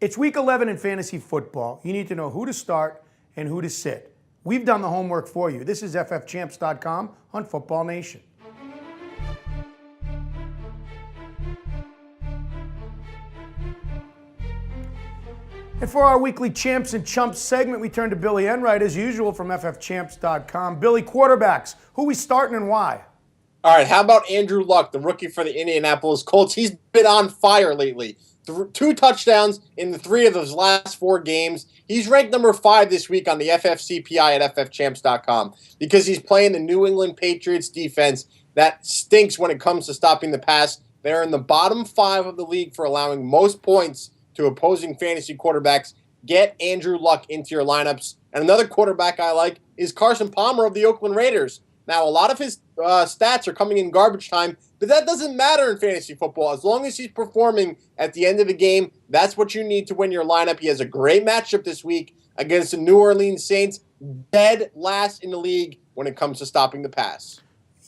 It's week 11 in fantasy football. You need to know who to start and who to sit. We've done the homework for you. This is ffchamps.com on Football Nation. And for our weekly Champs and Chumps segment, we turn to Billy Enright, as usual, from ffchamps.com. Billy, quarterbacks, who we starting and why? All right, how about Andrew Luck, the rookie for the Indianapolis Colts? He's been on fire lately. 2 touchdowns in the 3 of those last 4 games. He's ranked number 5 this week on the FFCPI at ffchamps.com because he's playing the New England Patriots defense that stinks when it comes to stopping the pass. They're in the bottom 5 of the league for allowing most points to opposing fantasy quarterbacks. Get Andrew Luck into your lineups. And another quarterback I like is Carson Palmer of the Oakland Raiders. Now, a lot of his stats are coming in garbage time, but that doesn't matter in fantasy football. As long as he's performing at the end of the game, that's what you need to win your lineup. He has a great matchup this week against the New Orleans Saints, dead last in the league when it comes to stopping the pass.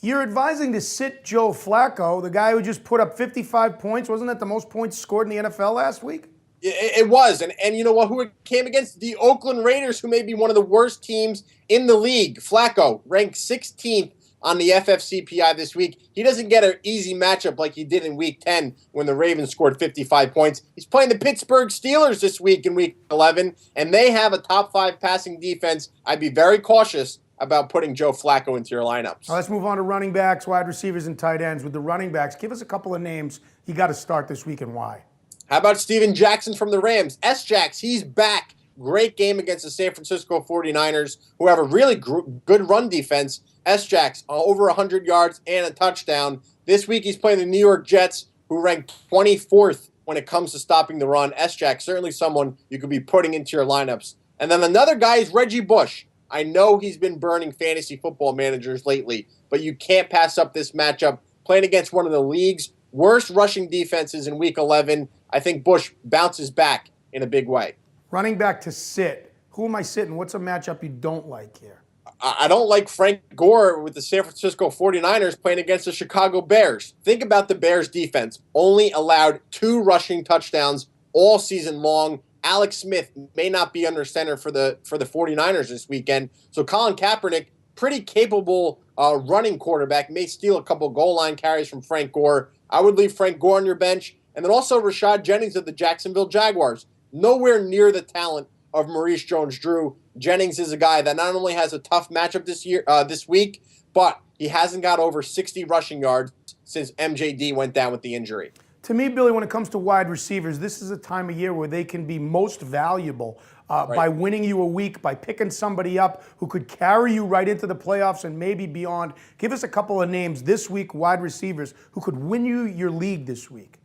You're advising to sit Joe Flacco, the guy who just put up 55 points. Wasn't that the most points scored in the NFL last week? It was. And you know what? Who it came against? The Oakland Raiders, who may be one of the worst teams in the league. Flacco ranked 16th on the FFCPI this week. He doesn't get an easy matchup like he did in Week 10 when the Ravens scored 55 points. He's playing the Pittsburgh Steelers this week in Week 11, and they have a top 5 passing defense. I'd be very cautious about putting Joe Flacco into your lineups. Let's move on to running backs, wide receivers, and tight ends. With the running backs, give us a couple of names you got to start this week and why. How about Steven Jackson from the Rams? S-Jax, he's back. Great game against the San Francisco 49ers, who have a really good run defense. S-Jax, over 100 yards and a touchdown. This week he's playing the New York Jets, who ranked 24th when it comes to stopping the run. S-Jax, certainly someone you could be putting into your lineups. And then another guy is Reggie Bush. I know he's been burning fantasy football managers lately, but you can't pass up this matchup. Playing against one of the league's worst rushing defenses in Week 11, I think Bush bounces back in a big way. Running back to sit. Who am I sitting? What's a matchup you don't like here? I don't like Frank Gore with the San Francisco 49ers playing against the Chicago Bears. Think about the Bears defense. Only allowed 2 rushing touchdowns all season long. Alex Smith may not be under center for the 49ers this weekend. So Colin Kaepernick, pretty capable running quarterback, may steal a couple goal line carries from Frank Gore. I would leave Frank Gore on your bench. And then also Rashad Jennings of the Jacksonville Jaguars. Nowhere near the talent of Maurice Jones-Drew. Jennings is a guy that not only has a tough matchup this week, but he hasn't got over 60 rushing yards since MJD went down with the injury. To me, Billy, when it comes to wide receivers, this is a time of year where they can be most valuable by winning you a week, by picking somebody up who could carry you right into the playoffs and maybe beyond. Give us a couple of names this week, wide receivers, who could win you your league this week.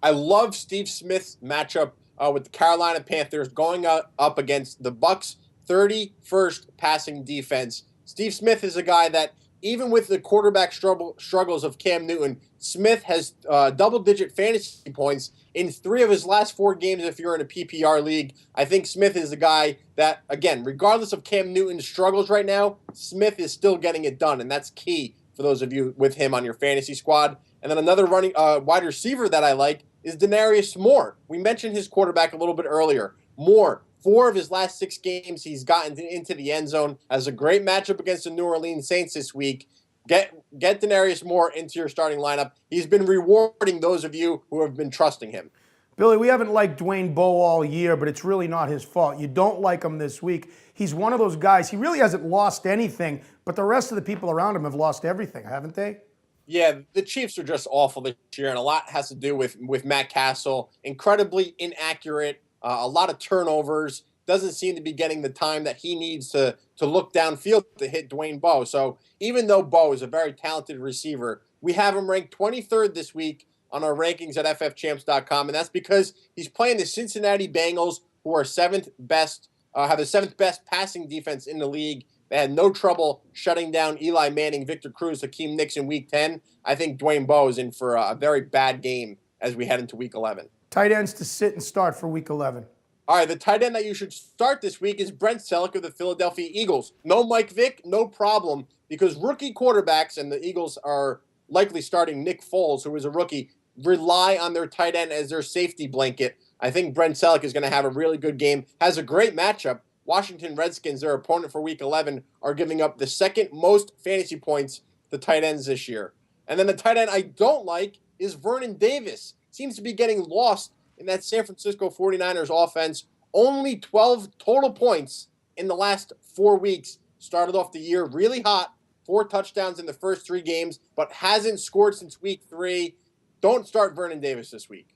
I love Steve Smith's matchup with the Carolina Panthers going up against the Bucs' 31st passing defense. Steve Smith is a guy that, even with the quarterback struggles of Cam Newton, Smith has double-digit fantasy points in 3 of his last 4 games if you're in a PPR league. I think Smith is the guy that, again, regardless of Cam Newton's struggles right now, Smith is still getting it done, and that's key for those of you with him on your fantasy squad. And then another running wide receiver that I like is Denarius Moore. We mentioned his quarterback a little bit earlier. Moore, 4 of his last 6 games, he's gotten into the end zone. Has a great matchup against the New Orleans Saints this week. Get Denarius Moore into your starting lineup. He's been rewarding those of you who have been trusting him. Billy, we haven't liked Dwayne Bowe all year, but it's really not his fault. You don't like him this week. He's one of those guys, he really hasn't lost anything, but the rest of the people around him have lost everything, haven't they? Yeah, the Chiefs are just awful this year, and a lot has to do with Matt Castle. Incredibly inaccurate, a lot of turnovers. Doesn't seem to be getting the time that he needs to look downfield to hit Dwayne Bowe. So even though Bowe is a very talented receiver, we have him ranked 23rd this week on our rankings at ffchamps.com, and that's because he's playing the Cincinnati Bengals, who are have the 7th best passing defense in the league. They had no trouble shutting down Eli Manning, Victor Cruz, Hakeem Nicks in Week 10. I think Dwayne Bowe is in for a very bad game as we head into Week 11. Tight ends to sit and start for Week 11. All right, the tight end that you should start this week is Brent Selleck of the Philadelphia Eagles. No Mike Vick, no problem, because rookie quarterbacks, and the Eagles are likely starting Nick Foles, who is a rookie, rely on their tight end as their safety blanket. I think Brent Selleck is going to have a really good game. Has a great matchup. Washington Redskins, their opponent for Week 11, are giving up the second most fantasy points to tight ends this year. And then the tight end I don't like is Vernon Davis. Seems to be getting lost in that San Francisco 49ers offense. Only 12 total points in the last 4 weeks. Started off the year really hot, 4 touchdowns in the first 3 games, but hasn't scored since Week 3. Don't start Vernon Davis this week.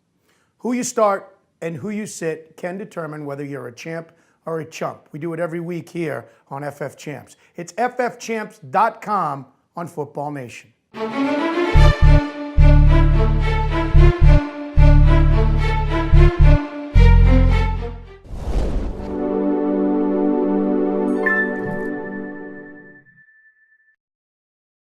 Who you start and who you sit can determine whether you're a champ or a chump. We do it every week here on FF Champs. It's ffchamps.com on Football Nation.